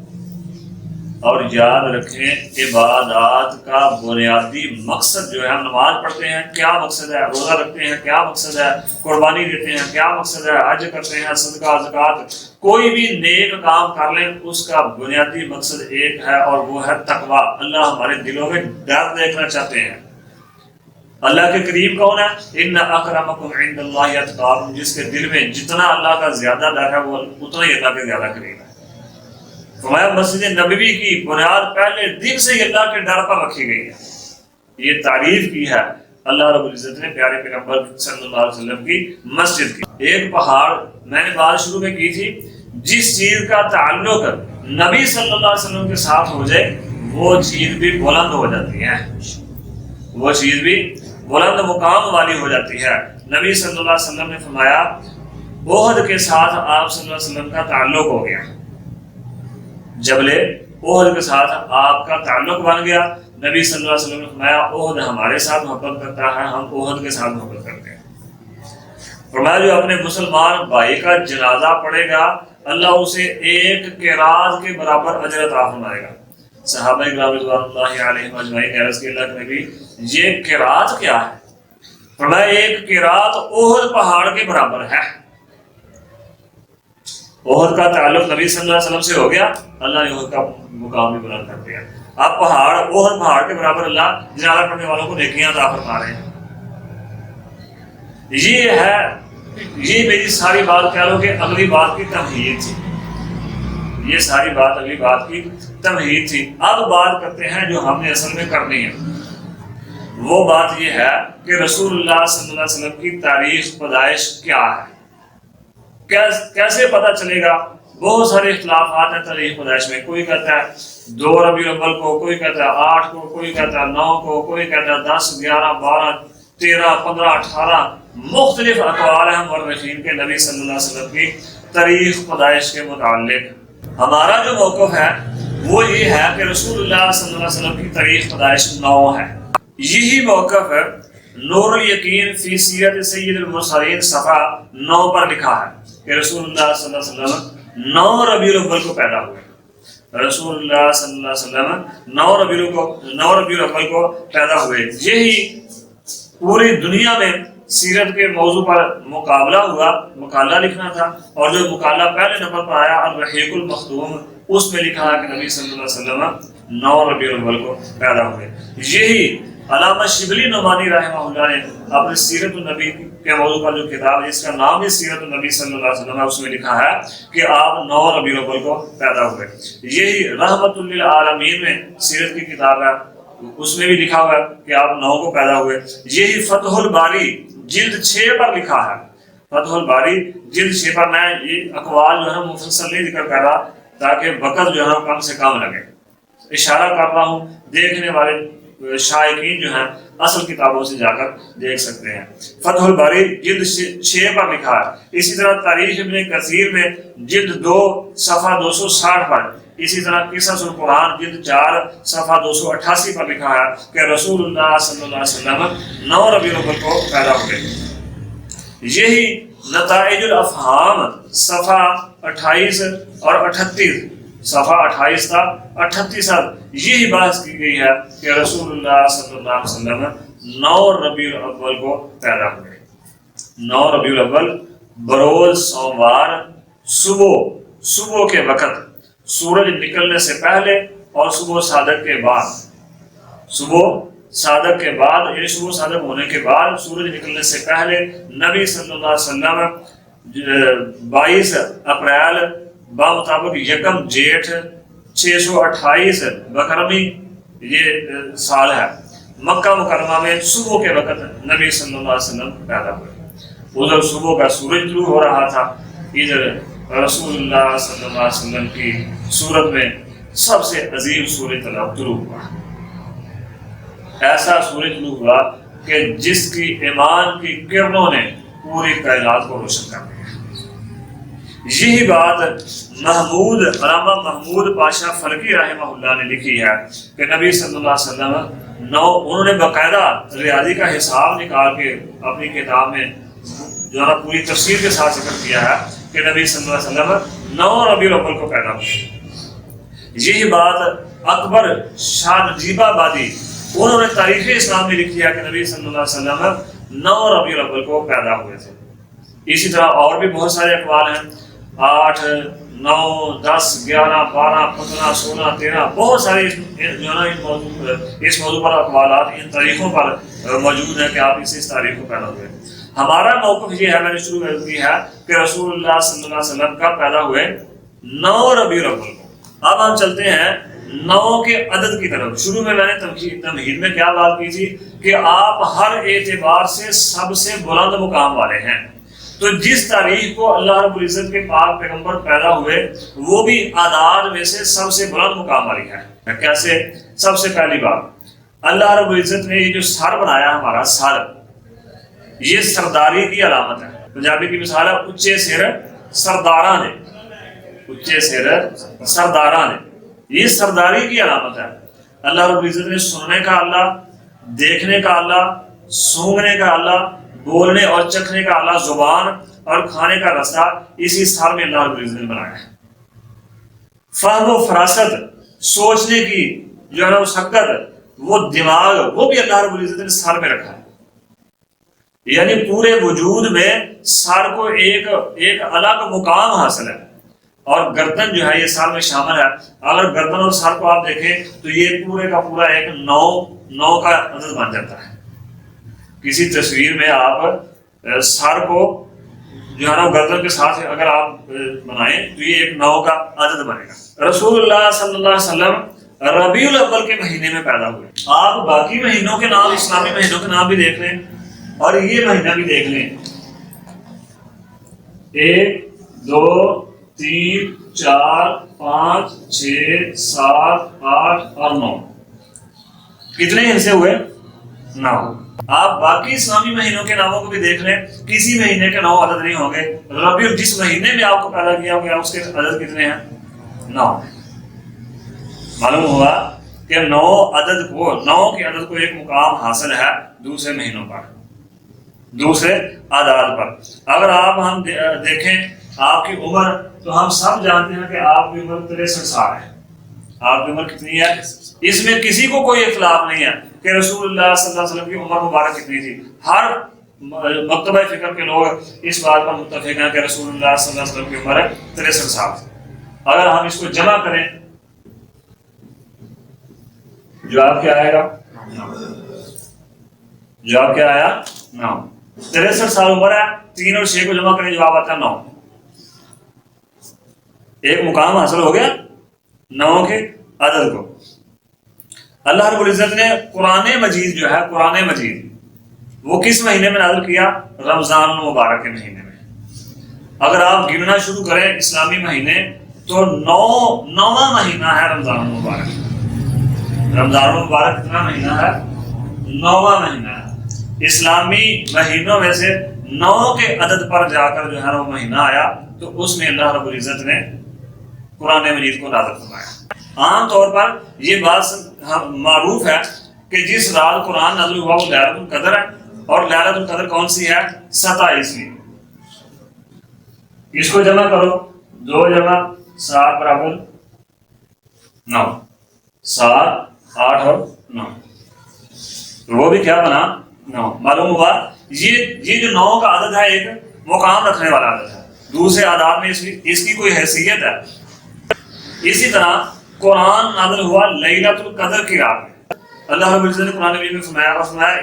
اور یاد رکھیں عبادات کا بنیادی مقصد جو ہے، ہم نماز پڑھتے ہیں کیا مقصد ہے، روزہ رکھتے ہیں کیا مقصد ہے، قربانی دیتے ہیں کیا مقصد ہے، حج کرتے ہیں، صدقہ زکوٰۃ، کوئی بھی نیک کام کر لیں اس کا بنیادی مقصد ایک ہے اور وہ ہے تقویٰ. اللہ ہمارے دلوں میں ڈر دیکھنا چاہتے ہیں. اللہ کے قریب کون ہے؟ ان اکرمکم عند اللہ اتقاکم، جس کے دل میں جتنا اللہ کا زیادہ ڈر ہے وہ اتنا ہی اللہ کے زیادہ قریب ہے. فرمایا مسجد نبوی کی بنیاد پہلے دن سے ہی اللہ کے ڈر پر رکھی گئی ہے. یہ تعریف کی ہے اللہ رب العزت نے پیارے پیغمبر صلی اللہ علیہ وسلم کی مسجد کی. ایک پہاڑ میں نے بات شروع میں کی تھی، جس چیز کا تعلق نبی صلی اللہ علیہ وسلم کے ساتھ ہو جائے وہ چیز بھی بلند ہو جاتی ہے، وہ چیز بھی بلند مقام والی ہو جاتی ہے. نبی صلی اللہ علیہ وسلم نے فرمایا احد کے ساتھ آپ صلی اللہ علیہ وسلم کا تعلق ہو گیا، جبل احد کے ساتھ آپ کا تعلق بن گیا. نبی صلی اللہ علیہ وسلم نے فرمایا احد ہمارے ساتھ محبت کرتا ہے، ہم احد کے ساتھ محبت کرتے ہیں. فرمایا جو اپنے مسلمان بھائی کا جنازہ پڑھے گا اللہ اسے ایک قیراط کے برابر اجر عطا فرمائے گا. صحابہ کرام رضوان اللہ علیہم اجمعین عرض کہ اللہ کے نبی یہ قیراط کیا ہے؟ فرمایا ایک قیراط احد پہاڑ کے برابر ہے. احد کا تعلق نبی صلی اللہ علیہ وسلم سے ہو گیا، اللہ نے احد کا مقام بھی بلند کر دیا. اب احد پہاڑ کے برابر اللہ جنازہ پڑھنے والوں کو نیکیاں عطا فرما رہے ہیں. یہ میری ساری بات کہہ لو کہ اگلی بات کی تمہید تھی. یہ ساری بات اگلی بات کی تمہید تھی. اب بات کرتے ہیں جو ہم نے اصل میں کرنی ہے. وہ بات یہ ہے کہ رسول اللہ صلی اللہ علیہ وسلم کی تاریخ پیدائش کیا ہے، کیسے پتہ چلے گا بہت سارے اختلافات ہیں تاریخ پیدائش میں. کوئی کہتا ہے 2 ربیع الاول کو، کوئی کہتا ہے 8 کو، کوئی کہتا ہے 9 کو، کوئی کہتا ہے 10، 11، 12، 13، 15، 18. مختلف اقوال ہیں مورخین کے نبی صلی اللہ علیہ وسلم کی تاریخ پیدائش کے متعلق. ہمارا جو موقف ہے وہ یہ ہے کہ رسول اللہ صلی اللہ علیہ وسلم کی تاریخ پیدائش 9 ہے. یہی موقف نور الیقین فی سیرت سید المرسلین صفحہ 9 پر لکھا ہے کہ رسول اللہ صلی اللہ علیہ وسلم 9 ربیع الاول کو پیدا ہوئے. رسول اللہ صلی اللہ علیہ وسلم 9 ربیع الاول کو پیدا ہوئے. یہی پوری دنیا میں سیرت کے موضوع پر مقابلہ ہوا، مقالہ لکھنا تھا، اور جو مقالہ پہلے نمبر پر آیا الرحیق المختوم، اس میں لکھا ہے کہ نبی صلی اللہ علیہ وسلم 9 ربیع الاول کو پیدا ہوئے. یہی علامہ شبلی نعمانی رحمہ اللہ نے اپنے سیرت النبی کے موضوع پر جو کتاب ہے جس کا نام ہے سیرت النبی صلی اللہ علیہ وسلم، اس میں لکھا ہے کہ آپ 9 ربیع الاول کو پیدا ہوئے. یہی رحمت للعالمین میں سیرت کی کتاب ہے، اس میں بھی لکھا ہوا ہے کہ آپ 9 کو پیدا ہوئے. یہی فتح الباری جلد 6 پر لکھا ہے. فتح الباری جلد 6 پر، میں یہ اقوال جو ہے مفصل نہیں ذکر کر رہا تاکہ وقت جو ہے کم سے کم لگے. اشارہ کر رہا ہوں، دیکھنے والے شائقین جو ہیں اصل کتابوں سے جا کر دیکھ سکتے ہیں. فتح الباری جلد 6 پر لکھا ہے. اسی طرح تاریخ ابن کثیر میں جلد 2 صفحہ 260 پر، اسی طرح قصص القرآن جلد 4 صفحہ 288 پر لکھا ہے کہ رسول اللہ صلی اللہ علیہ وسلم 9 ربیع الاول کو پیدا ہوئے. یہی نتائج الافہام صفحہ 28 اور 38، صفحہ 28 تا 38 یہی بحث کی گئی ہے کہ رسول اللہ صلی اللہ علیہ وسلم 9 ربیع الاول کو پیدا ہوئے. 9 ربیع الاول بروز سوموار صبح کے وقت، سورج نکلنے سے پہلے اور صبح صادق کے بعد. صبح صادق کے بعد یعنی صبح صادق ہونے کے بعد، سورج نکلنے سے پہلے نبی صلی اللہ علیہ وسلم 22 اپریل بمطابق 1 جیٹھ 628 بکرمی یہ سال ہے، مکہ مکرمہ میں صبح کے وقت نبی صلی اللہ علیہ وسلم پیدا ہوئے. ادھر صبح کا سورج طلوع ہو رہا تھا، ادھر رسول اللہ صلی اللہ علیہ وسلم کی صورت میں سب سے عظیم سورج طلوع ہوا. ایسا سورج طلوع ہوا کہ جس کی ایمان کی کرنوں نے پوری کائنات کو روشن کر دیا. یہی بات علامہ محمود پاشا فلکی رحمہ اللہ نے لکھی ہے کہ نبی صلی اللہ علیہ وسلم انہوں نے باقاعدہ ریاضی کا حساب نکال کے اپنی کتاب میں جو ہے پوری تفصیل کے ساتھ ذکر کیا ہے کہ نبی صلی اللہ علیہ وسلم 9 ربیع الاول کو پیدا ہوئے. یہی بات اکبر شاہ نجیب آبادی انہوں نے تاریخ اسلام میں لکھی ہے کہ نبی صلی اللہ علیہ وسلم 9 ربیع الاول کو پیدا ہوئے تھے. اسی طرح اور بھی بہت سارے اقوال ہیں، 8، 9، 10، 11، 12، 15، 16، 13، بہت سارے جو ہے اس موضوع پر اقوالات ان تاریخوں پر موجود ہیں کہ آپ اس تاریخ کو پیدا ہوئے. ہمارا موقف یہ ہے، میں نے شروع میں کی ہے کہ رسول اللہ صلی اللہ علیہ وسلم کب پیدا ہوئے؟ 9 ربیع الاول کو. اب ہم چلتے ہیں 9 کے عدد کی طرف. شروع میں نے تمہید میں کیا بات کی تھی کہ آپ ہر اعتبار سے سب سے بلند مقام والے ہیں. تو جس تاریخ کو اللہ رب العزت کے پاک پیغمبر پیدا ہوئے وہ بھی اعداد میں سے سب سے بلند مقام والی ہے. کیسے؟ سب سے پہلی بات، اللہ رب العزت نے یہ جو سر بنایا ہمارا سر، یہ سرداری کی علامت ہے. پنجابی کی مثال ہے اچھے سر سرداراں نے، اچھے سر سرداراں نے، یہ سرداری کی علامت ہے. اللہ رب العزت نے سننے کا اللہ، دیکھنے کا اللہ، سونگنے کا اللہ، بولنے اور چکھنے کا اللہ، زبان اور کھانے کا رستہ اسی سر میں اللہ رب العزت نے بنایا ہے. فہم و فراست، سوچنے کی جو ہے نا مسقت، وہ دماغ، وہ بھی اللہ رب العزت نے سر میں رکھا ہے. یعنی پورے وجود میں سر کو ایک الگ مقام حاصل ہے. اور گردن جو ہے یہ سر میں شامل ہے. اگر گردن اور سر کو آپ دیکھیں تو یہ پورے کا پورا ایک 9 کا عدد بن جاتا ہے. کسی تصویر میں آپ سر کو جو ہے نا گردن کے ساتھ اگر آپ بنائیں تو یہ ایک 9 کا عدد بنے گا. رسول اللہ صلی اللہ علیہ وسلم ربیع الاول کے مہینے میں پیدا ہوئے. آپ باقی مہینوں کے نام، اسلامی مہینوں کے نام بھی دیکھ لیں اور یہ مہینہ بھی دیکھ لیں، 1، 2، 3 4 5 6 7 8 اور 9 کتنے حصے ہوئے؟ 9۔ آپ باقی اسلامی مہینوں کے ناموں کو بھی دیکھ لیں، کسی مہینے کے 9 عدد نہیں ہوں گے۔ ربیع جس مہینے میں آپ کو پیدا کیا گیا اس کے عدد کتنے ہیں؟ 9۔ معلوم ہوا کہ 9 کے عدد کو ایک مقام حاصل ہے دوسرے مہینوں پر، دوسرے اعداد پر۔ اگر ہم دیکھیں آپ کی عمر، تو ہم سب جانتے ہیں کہ آپ کی عمر 63 سال ہے۔ آپ کی عمر کتنی ہے؟ اس میں کسی کو کوئی اختلاف نہیں ہے کہ رسول اللہ صلی اللہ علیہ وسلم کی عمر مبارک کتنی تھی۔ ہر مکتبہ فکر کے لوگ اس بات پر متفق ہیں کہ رسول اللہ صلی اللہ علیہ وسلم کی عمر 63 سال تھی۔ اگر ہم اس کو جمع کریں، جواب کیا آئے گا؟ جواب کیا آیا؟ 9۔ 63 سال عمر ہے، 3 اور 6 کو جمع کریں، جواب آتا ہے 9۔ ایک مقام حاصل ہو گیا 9 کے عدد کو۔ اللہ رب العزت نے قرآن مجید جو ہے، قرآن مجید وہ کس مہینے میں نازل کیا؟ رمضان المبارک کے مہینے میں۔ اگر آپ گننا شروع کریں اسلامی مہینے، تو 9واں مہینہ ہے رمضان المبارک۔ رمضان المبارک کتنا مہینہ ہے؟ 9واں مہینہ ہے۔ اسلامی مہینوں میں سے 9 کے عدد پر جا کر جو ہے وہ مہینہ آیا، تو اس میں اللہ رب العزت نے قرآن مجید کو نازل فرمایا۔ عام طور پر یہ بات معروف ہے کہ جس رات قرآن نازل ہوا وہ لیلۃ القدر ہے، اور لیلۃ القدر کون سی ہے؟ 27ویں۔ اس کو جمع کرو، 2 جمع 7 برابر 9، 7 8 اور 9، وہ بھی کیا بنا؟ 9۔ معلوم ہوا یہ جو 9 کا عدد ہے ایک مقام رکھنے والا عدد ہے، دوسرے اعداد میں اس کی کوئی حیثیت ہے۔ اسی طرح قرآن نازل ہوا لیلۃ القدر کی رات میں۔ اللہ رب العزت نے قرآن مجید میں فرمایا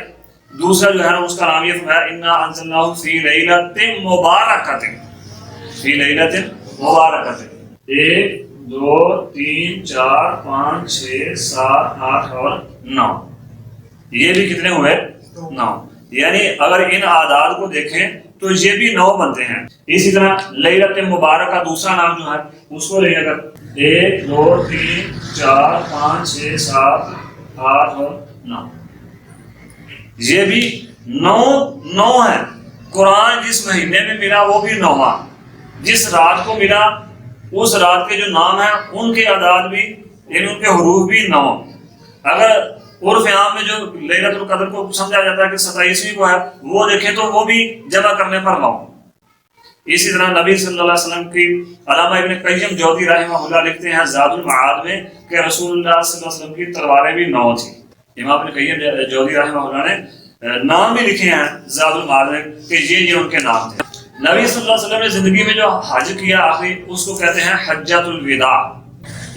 دوسرا جو ہے نا اس کا نام یہ فرمایا انا انزلناہ فی لیلۃ مبارکۃ، فی لیلۃ مبارکۃ۔ 1 2 3 4 5 6 7 8 اور 9، یہ بھی کتنے ہوئے؟ 9۔ یعنی اگر ان اعداد کو دیکھیں تو یہ بھی 9 بنتے ہیں۔ اسی طرح لیلۃ مبارک کا دوسرا نام جو ہے اس کو لے کر 1 2 3 4 5 6 7 8 اور 9، یہ بھی 9 ہے۔ قرآن جس مہینے میں ملا وہ بھی 9واں، جس رات کو ملا اس رات کے جو نام ہیں ان کے اعداد بھی، یعنی ان کے حروف بھی 9۔ اگر عرف عام میں جو لیلۃ القدر کو سمجھا جاتا ہے کہ 27ویں کو ہے، وہ دیکھیں تو وہ بھی جمع کرنے پر 9۔ اسی طرح نبی صلی اللہ علیہ وسلم کی علامہ ابن قیم جوزی رحمہ اللہ لکھتے ہیں زاد المعاد میں کہ رسول اللہ صلی اللہ علیہ وسلم کی تلواریں بھی 9 تھیں۔ امام ابن قیم جوزی رحمہ اللہ نے نام بھی لکھے ہیں زاد المعاد میں کہ یہ ان کے نام تھے۔ نبی صلی اللہ علیہ وسلم نے زندگی میں جو حج کیا آخری، اس کو کہتے ہیں حجۃ الوداع۔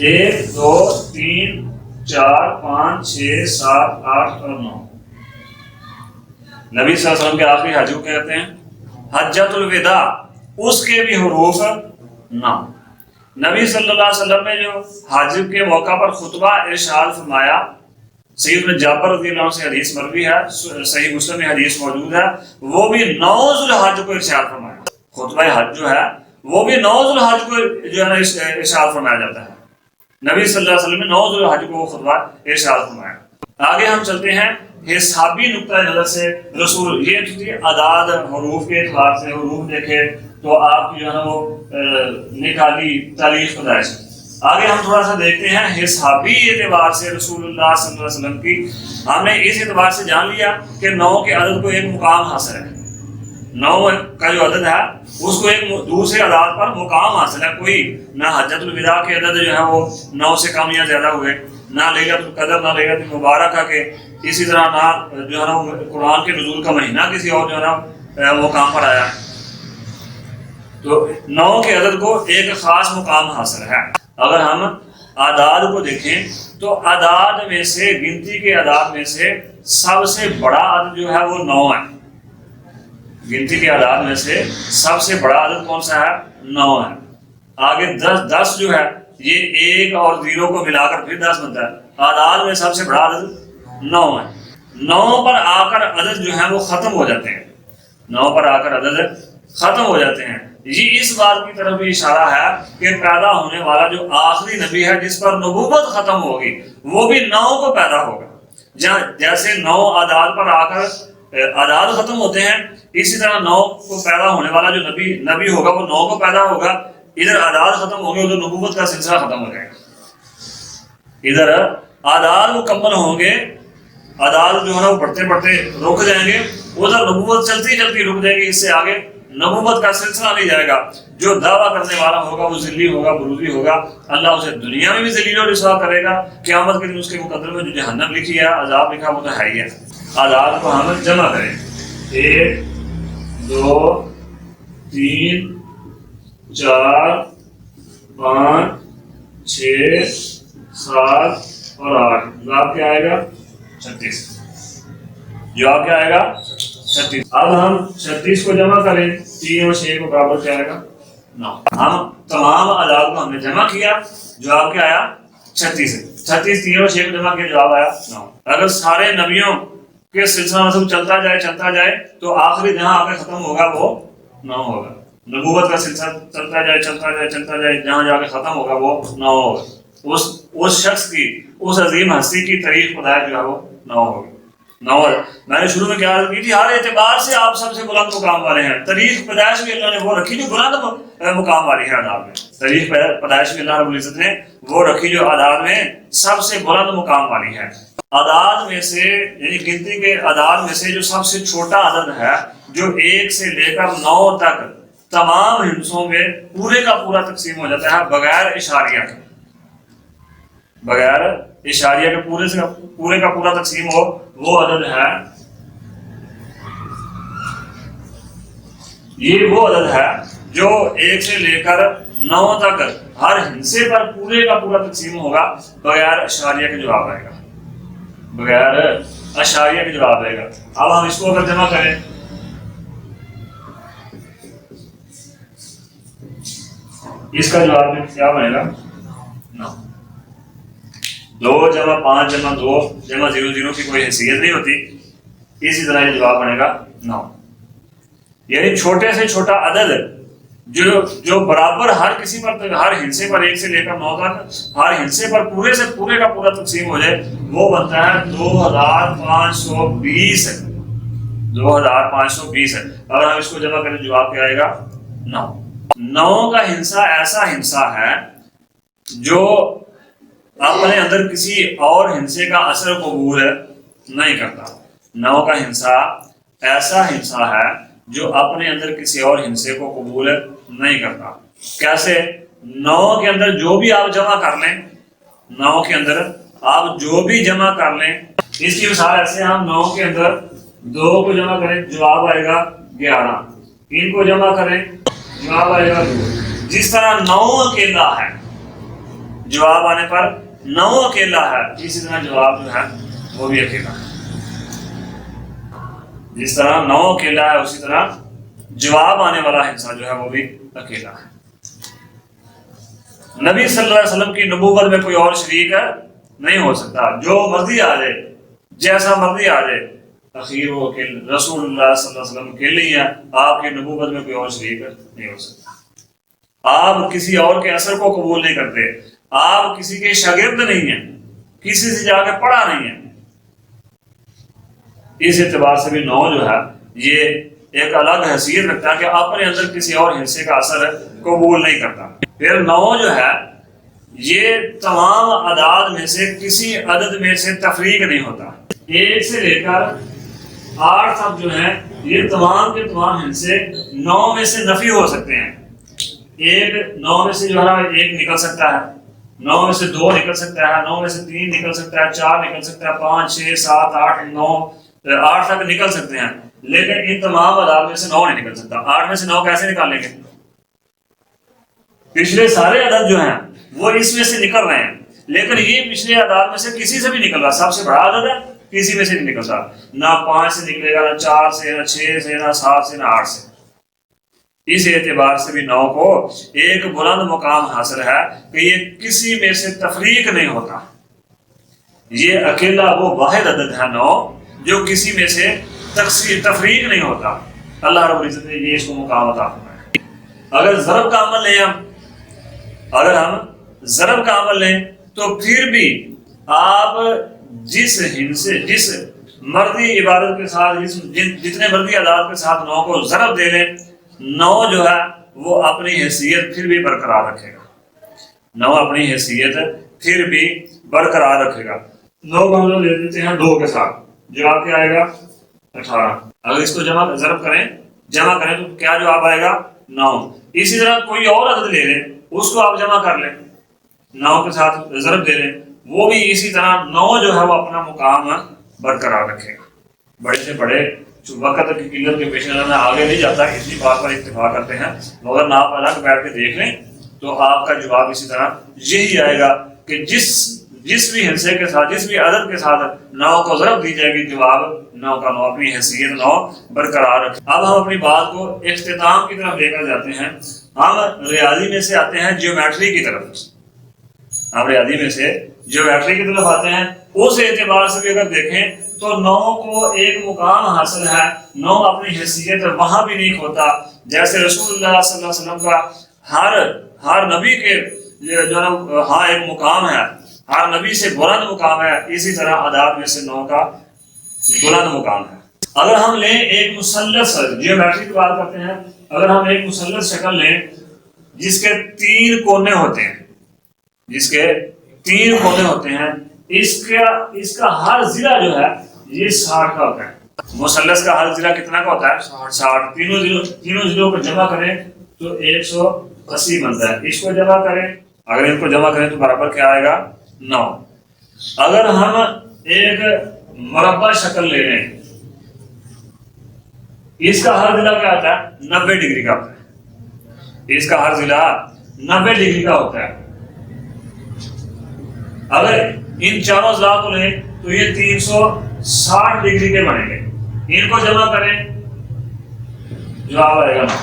1 2 3 4 5 6 7 8 اور 9، نبی صلی اللہ علیہ وسلم کے آخری حج کو کہتے ہیں حجۃ الوداع، اس کے بھی حروف 9۔ نبی صلی اللہ علیہ وسلم نے جو حج کے موقع پر خطبہ ارشاد فرمایا، سیدنا جابر رضی اللہ عنہ سے حدیث مروی ہے، صحیح مسلم میں حدیث موجود ہے، وہ بھی 9 ذوالحج کو ارشاد فرمایا۔ خطبہ حج جو ہے وہ بھی 9 ذوالحج کو جو ہے نا ارشاد فرمایا جاتا ہے۔ نبی صلی اللہ علیہ وسلم نے 9 ذوالحج کو وہ خطبہ ارشاد فرمایا۔ آگے ہم چلتے ہیں حسابی نقطہ نظر سے رسول، یہ تھی اعداد حروف کے اعتبار سے، حروف دیکھے تو آپ جو ہے نا وہ نکالی تاریخ پیدائش۔ آگے ہم تھوڑا سا دیکھتے ہیں حسابی اعتبار سے رسول اللہ صلی اللہ علیہ وسلم کی۔ ہم نے اس اعتبار سے جان لیا کہ 9 کے عدد کو ایک مقام حاصل ہے، 9 کا جو عدد ہے اس کو ایک دوسرے اعداد پر مقام حاصل ہے۔ کوئی نہ حجۃ الوداع کے عدد جو ہے وہ 9 سے کم یا زیادہ ہوئے، نہ لیلۃ القدر، نہ لیلۃ مبارکہ کے، اسی طرح نہ جو ہے نا قرآن کے نزول کا مہینہ کسی اور جو ہے نا مقام پر آیا۔ تو 9 کے عدد کو ایک خاص مقام حاصل ہے۔ اگر ہم اعداد کو دیکھیں تو اعداد میں سے، گنتی کے اعداد میں سے سب سے بڑا عدد جو ہے وہ 9 ہے۔ گنتی کے اعداد میں سے سب سے بڑا عدد کون سا ہے؟ 9 ہے۔ آگے 10 جو ہے یہ 1 اور 0 کو ملا کر پھر 10 بنتا ہے۔ اعداد میں سب سے بڑا عدد 9 ہے۔ 9 پر آ کر عدد جو ہے وہ ختم ہو جاتے ہیں، 9 پر آ کر عدد ختم ہو جاتے ہیں۔ یہ اس بات کی طرف بھی اشارہ ہے کہ پیدا ہونے والا جو آخری نبی ہے جس پر نبوت ختم ہوگی وہ بھی 9 کو پیدا ہوگا. جیسے 9 اعداد پر آ کر اعداد ختم ہوتے ہیں، اسی طرح 9 کو پیدا ہونے والا جو نبی ہوگا وہ 9 کو پیدا ہوگا. ادھر اعداد ختم ہوں گے ادھر نبوت کا سلسلہ ختم ہو جائے گا. ادھر اعداد مکمل ہوں گے، اعداد جو ہے وہ بڑھتے بڑھتے رک جائیں گے، ادھر نبوت چلتی چلتی رک جائے گی. اس سے آگے نبوت کا سلسلہ نہیں جائے گا. جو دعویٰ کرنے والا ہوگا وہ ذلی ہوگا، بروزی ہوگا. اللہ اسے دنیا میں بھی ذلیل و رسوا کرے گا، قیامت کے دن اس کے مقدر میں جو جہنم لکھی ہے، عذاب لکھا، وہ تو ہے ہی ہے. اعداد کو ہم جمع کریں، 1 2 3 4 5 6 7 اور 8. جواب کیا آئے گا؟ 36. جواب کیا آئے گا؟ 36. اب ہم 36 کو جمع کریں، 3 اور 6 کو برابر کیا آئے گا؟ 9. ہم تمام اعداد کو ہم نے جمع کیا، جواب کیا آیا؟ 36 ہے. 36 3 اور 6 کو جمع کیا، جواب آیا 9. اگر سارے نبیوں کے سلسلہ نسب چلتا جائے تو آخری جہاں آ کے ختم ہوگا وہ 9 ہوگا. نبوت کا سلسلہ چلتا جائے جہاں جا کے ختم ہوگا وہ 9 ہوگا. اس شخص کی، اس عظیم ہستی کی تاریخ پیدائش جو ہے وہ 9 ہوگی. 9. میں نے شروع میں کیا عرض کی تھی، ہر اعتبار سے آپ سب سے بلند مقام والے ہیں. تاریخ پیدائش بھی اللہ نے وہ رکھی جو بلند مقام والی ہے اعداد میں. تاریخ پیدائش بھی اللہ رب العزت نے وہ رکھی جو اعداد میں سب سے بلند مقام والی ہے. اعداد میں سے یعنی گنتی کے اعداد میں سے جو سب سے چھوٹا عدد ہے، جو 1 سے لے کر 9 تک تمام ہندسوں میں پورے کا پورا تقسیم ہو جاتا ہے بغیر اشاریہ کے. بغیر اشاریہ کے پورے کا پورا تقسیم ہو، وہ عدد ہے، یہ وہ عدد ہے جو 1 سے لے کر 9 تک ہر ہندسے پر پورے کا پورا تقسیم ہوگا بغیر اشاریہ کے جواب آئے گا. بغیر اشاریہ کے جواب آئے گا. اب ہم اس کو اگر جمع کریں، اس کا جواب کیا بنے گا؟ 9. 2 جمع 5 جمع 2 جمع 0 0 کی کوئی حیثیت نہیں ہوتی. اسی طرح یہ جواب بنے گا 9. یعنی چھوٹے سے چھوٹا عدد جو برابر ہر کسی پر، ہر ہندسے پر 1 سے لے کر 9 تک ہر ہندسے پر پورے سے پورے کا پورا تقسیم ہو جائے، وہ بنتا ہے 2520. 2520 ہے. اگر ہم اس کو جمع کریں جواب کیا آئے گا؟ 9. 9 کا ہندسہ ایسا ہندسہ ہے جو اپنے اندر کسی اور ہندسے کا اثر قبول نہیں کرتا. 9 کا ہندسہ ایسا ہندسہ ہے جو اپنے اندر کسی اور ہندسے کو قبول نہیں کرتا. کیسے؟ 9 کے اندر جو بھی آپ جمع کر لیں، 9 کے اندر آپ جو بھی جمع کر لیں، اس کی مثال ایسے ہم 9 کے اندر 2 کو جمع کریں جواب آئے گا 11. 3 کو جمع کریں جواب آئے گا 2. جس طرح 9 اکیلا ہے، جواب آنے پر 9 اکیلا ہے، اسی طرح جواب جو ہے وہ بھی اکیلا ہے. جس طرح 9 اکیلا ہے اسی طرح جواب آنے والا حصہ جو ہے وہ بھی اکیلا ہے. نبی صلی اللہ علیہ وسلم کی نبوت میں کوئی اور شریک نہیں ہو سکتا. جو مرضی آ جائے، جیسا مرضی آ جائے، اخیر وہ رسول اللہ صلی اللہ علیہ وسلم اکیلے ہی ہے. آپ کی نبوت میں کوئی اور شریک نہیں ہو سکتا. آپ کسی اور کے اثر کو قبول نہیں کرتے، آپ کسی کے شاگرد نہیں ہیں، کسی سے جا کے پڑھا نہیں ہے. اس اعتبار سے بھی 9 جو ہے یہ ایک الگ حیثیت رکھتا ہے کہ اپنے اندر کسی اور حصے کا اثر قبول نہیں کرتا. پھر 9 جو ہے یہ تمام اعداد میں سے کسی عدد میں سے تفریق نہیں ہوتا. 1 سے لے کر 8 تک جو ہے یہ تمام کے تمام حصے 9 میں سے نفی ہو سکتے ہیں. 9 میں سے جو ہے 1 نکل سکتا ہے، 9 میں سے 2 نکل سکتا ہے، 9 میں سے 3 نکل سکتا ہے، 4 نکل سکتا ہے، 5 6 7 8 9 8 تک نکل سکتے ہیں. لیکن ان تمام اعداد میں سے 9 نہیں نکل سکتا. 8 میں سے 9 کیسے نکالیں گے؟ پچھلے سارے عدد جو ہیں وہ اس میں سے نکل رہے ہیں، لیکن یہ پچھلے اعداد میں سے کسی سے بھی نکل رہا. سب سے بڑا عدد ہے، کسی میں سے نہیں نکلتا. نہ 5 سے نکلے گا، نہ 4 سے، نہ 6 سے، نہ 7 سے، نہ 8 سے. اس اعتبار سے بھی 9 کو ایک بلند مقام حاصل ہے کہ یہ کسی میں سے تفریق نہیں ہوتا. یہ اکیلا وہ واحد عدد ہے 9 جو کسی میں سے تفریق نہیں ہوتا. اللہ رب العزت نے یہ اس کو مقام عطا فرمایا. اگر ضرب کا عمل لیں اگر ہم ضرب کا عمل لیں تو پھر بھی آپ جس مرضی عبادت کے ساتھ جتنے مرضی اعداد کے ساتھ 9 کو ضرب دے لیں، 9 جو ہے وہ اپنی حیثیت پھر بھی برقرار رکھے گا، 9 اپنی حیثیت پھر بھی برقرار رکھے گا۔ 9 کو ہم لوگ لے دیتے ہیں 2 کے ساتھ، جواب کیا آئے گا 18۔ اگر اس کو ضرب کریں جمع کریں تو کیا جواب آئے گا 9۔ اسی طرح کوئی اور عدد لے لیں، اس کو آپ جمع کر لیں، 9 کے ساتھ ضرب دے لیں، وہ بھی اسی طرح 9 جو ہے وہ اپنا مقام برقرار رکھے گا۔ بڑے سے بڑے وقت کی قلت کے پیش نظر میں آگے نہیں جاتا، اسی بات پر اتفاق کرتے ہیں، مگر آپ الگ بیٹھ کے دیکھ لیں تو آپ کا جواب اسی طرح یہی آئے گا کہ جس بھی حصے کے ساتھ جس بھی عدد کے ساتھ 9 کو ضرب دی جائے گی، جواب 9 کا 9 اپنی حیثیت 9 برقرار رکھے۔ اب ہم اپنی بات کو اختتام کی طرف لے کر جاتے ہیں، ہم ریاضی میں سے آتے ہیں جیومیٹری کی طرف، ہم ریاضی میں سے جیومیٹری کی طرف آتے ہیں۔ اس اعتبار سے بھی اگر دیکھیں تو 9 کو ایک مقام حاصل ہے، 9 اپنی حیثیت وہاں بھی نہیں کھوتا، جیسے رسول اللہ صلی اللہ علیہ وسلم کا ہر نبی کے جو ہاں ایک مقام ہے، ہر نبی سے بلند مقام ہے، اسی طرح اعداد میں سے 9 کا بلند مقام ہے۔ اگر ہم لیں ایک مثلث، جیومیٹری کی بات کرتے ہیں، اگر ہم ایک مثلث شکل لیں جس کے 3 کونے ہوتے ہیں، اس کا ہر ضلع جو ہے یہ 60 کا ہوتا ہے۔ مثلث کا ہر ضلع کتنا کا ہوتا ہے 60۔ تینوں ضلعوں کو جمع کریں تو 180 بنتا ہے۔ اس کو جمع کریں، اگر ان کو جمع کریں تو برابر کیا آئے گا 9۔ اگر ہم ایک مربع شکل لے لیں، اس کا ہر ضلع کیا ہوتا ہے 90 ڈگری کا ہوتا ہے، اس کا ہر ضلع 90 ڈگری کا ہوتا ہے۔ اگر ان چاروں اضلاع کو لیں تو یہ 360 ڈگری کے بنیں گے، ان کو جمع کریں جواب آئے گا 9۔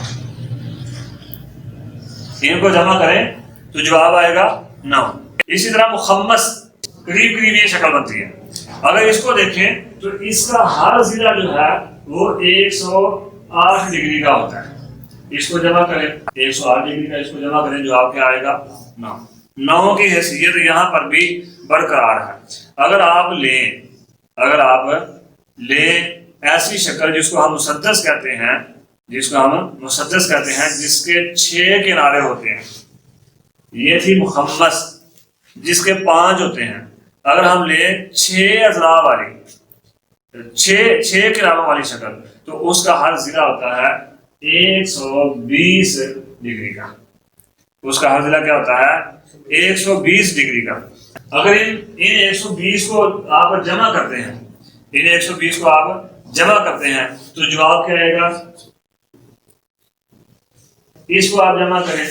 ان کو جمع کریں تو جواب آئے گا 9۔ اسی طرح مخمس قریب یہ شکل بنتی ہے، اگر اس کو دیکھیں تو اس کا ہر ضلع جو ہے وہ 108 ڈگری کا ہوتا ہے، اس کو جمع کریں 108 ڈگری کا، اس کو جمع کریں جواب کیا آئے گا 9۔ 9 کی حیثیت یہاں پر بھی برقرار ہے۔ اگر آپ لیں ایسی شکل جس کو ہم مسدس کہتے ہیں، جس کے 6 کنارے ہوتے ہیں، یہ تھی مخمس جس کے 5 ہوتے ہیں۔ اگر ہم لیں 6 اضلاع والی 6 کناروں والی شکل تو اس کا ہر ضلع ہوتا ہے 120 ڈگری کا، اس کا ہر ضلع کیا ہوتا ہے 120 ڈگری کا۔ اگر ان 120 کو آپ جمع کرتے ہیں تو جواب کیا آئے گا، اس کو آپ جمع کریں،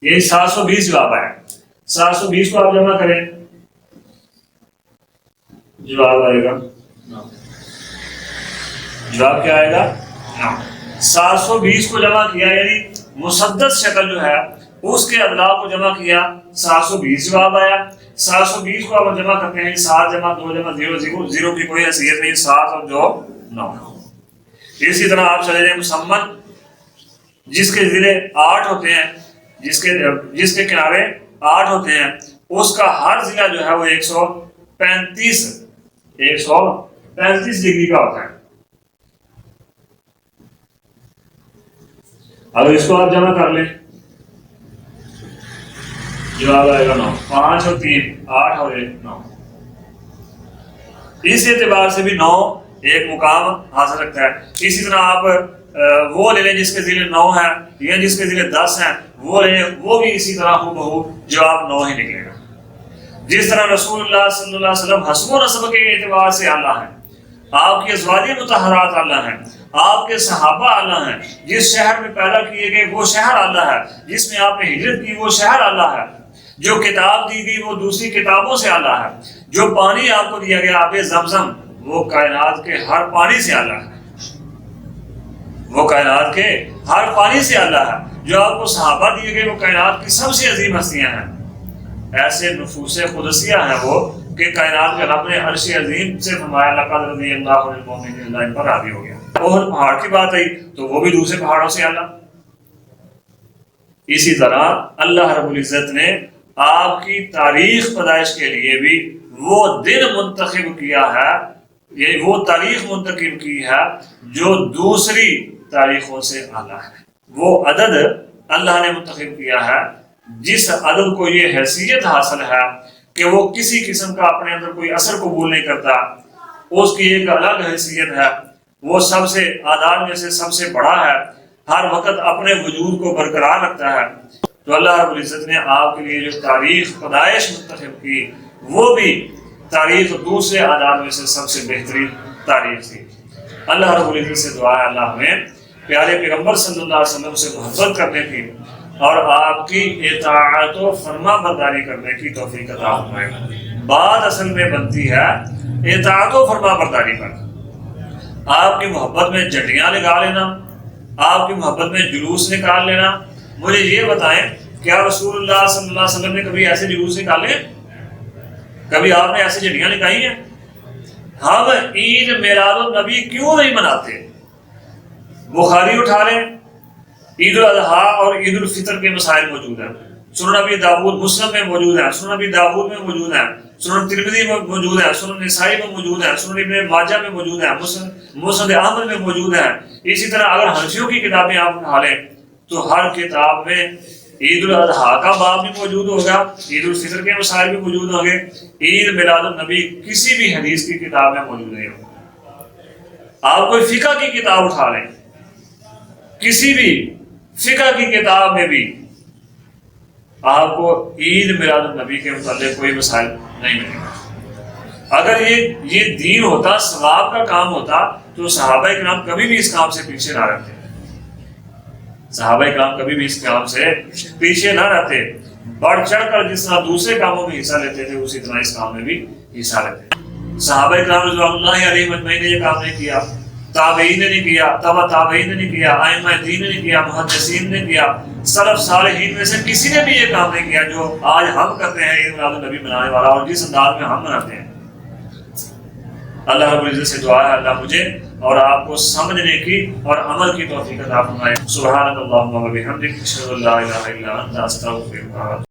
یہ 720 جواب آیا، 720 کو آپ جمع کریں جواب آئے گا 9۔ جواب کیا آئے گا 9۔ 720 کو جمع کیا یعنی مسدس شکل جو ہے اس کے اضلاع کو جمع کیا، 720 جواب آیا۔ 720 کو آپ جمع کرتے ہیں 7 جمع 2 جمع 0 0 کی کوئی حیثیت نہیں، 7 اور 2 9۔ اسی طرح آپ چلے جائیں مسمن جس کے ضلع 8 ہوتے ہیں، جس کے کنارے 8 ہوتے ہیں، اس کا ہر ضلع جو ہے وہ 135 ڈگری کا ہوتا ہے۔ اگر اس کو آپ جمع کر لیں جواب آئے گا 9۔ 5 اور 3 8 اور 1 9۔ اس اعتبار سے بھی 9 ایک مقام حاصل رکھتا ہے۔ اسی طرح آپ وہ لے لیں جس کے ضلع 9 ہے یا جس کے ضلع 10 ہیں، وہ لے لیں، وہ بھی اسی طرح ہو بہو جواب 9 ہی نکلے گا۔ جس طرح رسول اللہ صلی اللہ علیہ وسلم حسب و نسب کے اعتبار سے اعلیٰ ہیں، آپ کی ازواج مطہرات اعلیٰ ہیں، آپ کے صحابہ اعلیٰ ہیں، جس شہر میں پیدا کیے گئے وہ شہر اعلیٰ ہے، جس میں آپ نے ہجرت کی وہ شہر اعلیٰ ہے، جو کتاب دی گئی وہ دوسری کتابوں سے اعلیٰ ہے، جو پانی آپ کو دیا گیا آب زمزم وہ کائنات کے ہر پانی سے اعلیٰ ہے، وہ کائنات کے ہر پانی سے اعلیٰ ہے، جو آپ کو صحابہ دیے گئے وہ کائنات کی سب سے عظیم ہستیاں ہیں۔ ایسے نفوس قدسیہ ہیں وہ کہ کائنات کے رب نے عرش عظیم سے فرمایا لقد رضی اللہ عن المؤمنین، اللہ ان پر راضی ہو گیا۔ احد پہاڑ کی بات آئی تو وہ بھی دوسرے پہاڑوں سے اعلیٰ، اسی طرح اللہ رب العزت نے آپ کی تاریخ پیدائش کے لیے بھی وہ دن منتخب کیا ہے، یہ وہ تاریخ منتخب کی ہے جو دوسری تاریخوں سے اعلیٰ ہے۔ وہ عدد اللہ نے منتخب کیا ہے جس عدد کو یہ حیثیت حاصل ہے کہ وہ کسی قسم کا اپنے اندر کوئی اثر قبول نہیں کرتا، اس کی ایک الگ حیثیت ہے، وہ سب سے اعداد میں سے سب سے بڑا ہے، ہر وقت اپنے وجود کو برقرار رکھتا ہے۔ تو اللہ رب العزت نے آپ کے لیے جو تاریخ پیدائش منتخب کی وہ بھی تاریخ دوسرے اعداد میں سے سب سے بہترین تاریخ تھی۔ اللہ رب العزت سے دعا ہے اللہ ہمیں پیارے پیغمبر صلی اللہ علیہ وسلم سے محبت کرنے کی اور آپ کی اطاعت و فرما برداری کرنے کی توفیق عطا فرمائے۔ بات اصل میں بنتی ہے اطاعت و فرما برداری پر۔ آپ کی محبت میں جھنڈیاں لگا لینا، آپ کی محبت میں جلوس نکال لینا، مجھے یہ بتائیں کیا رسول اللہ صلی اللہ علیہ وسلم نے کبھی ایسے جلوس نکالے؟ کبھی آپ نے ایسی جھنڈیاں لگائی ہیں؟ ہم عید میلاد النبی کیوں نہیں مناتے؟ بخاری اٹھا لیں، عید الاضحیٰ اور عید الفطر کے مسائل موجود ہیں، سنن ابی داؤد مسلم میں موجود ہیں، سنن ابی داؤد میں موجود ہیں، سنن ترمذی میں موجود ہیں، سنن نسائی میں موجود ہیں، سنن ابن ماجہ میں موجود ہیں، مسند احمد میں موجود ہیں۔ اسی طرح اگر حنفیوں کی کتابیں آپ اٹھا لیں تو ہر کتاب میں عید الاضحیٰ کا باب بھی موجود ہوگا، عید الفطر کے مسائل بھی موجود ہوں گے، عید میلاد النبی کسی بھی حدیث کی کتاب میں موجود نہیں ہوگا۔ آپ کوئی فقہ کی کتاب اٹھا لیں، کسی بھی فقہ کی کتاب میں بھی آپ کو عید میلاد النبی کے متعلق کوئی مسائل نہیں ملے گا۔ اگر یہ دین ہوتا، ثواب کا کام ہوتا تو صحابہ کرام کبھی بھی اس کام سے پیچھے نہ رہتے، صحابہ کرام کبھی بھی اس کام سے پیچھے نہ رہتے، بڑھ چڑھ کر جس طرح دوسرے کاموں میں حصہ لیتے تھے اسی طرح اس کام میں بھی حصہ لیتے۔ صحابہ کرام رضوان اللہ علیہم اجمعین نے یہ کام نہیں کیا، تابعین نے نہیں کیا، تبع تابعین نے نہیں کیا، ائمہ دین نے نہیں کیا، محدثین نے کیا، سلف صالحین میں سے کسی نے بھی یہ کام نہیں کیا جو آج ہم کرتے ہیں عید میلاد النبی منانے والا، اور جس انداز میں ہم مناتے ہیں۔ اللہ رب العزت سے دعا ہے اللہ مجھے اور آپ کو سمجھنے کی اور عمل کی توفیق عطا فرمائے۔ سبحانک اللہم و بحمدک، اشہد ان لا الہ الا انت، استغفرک۔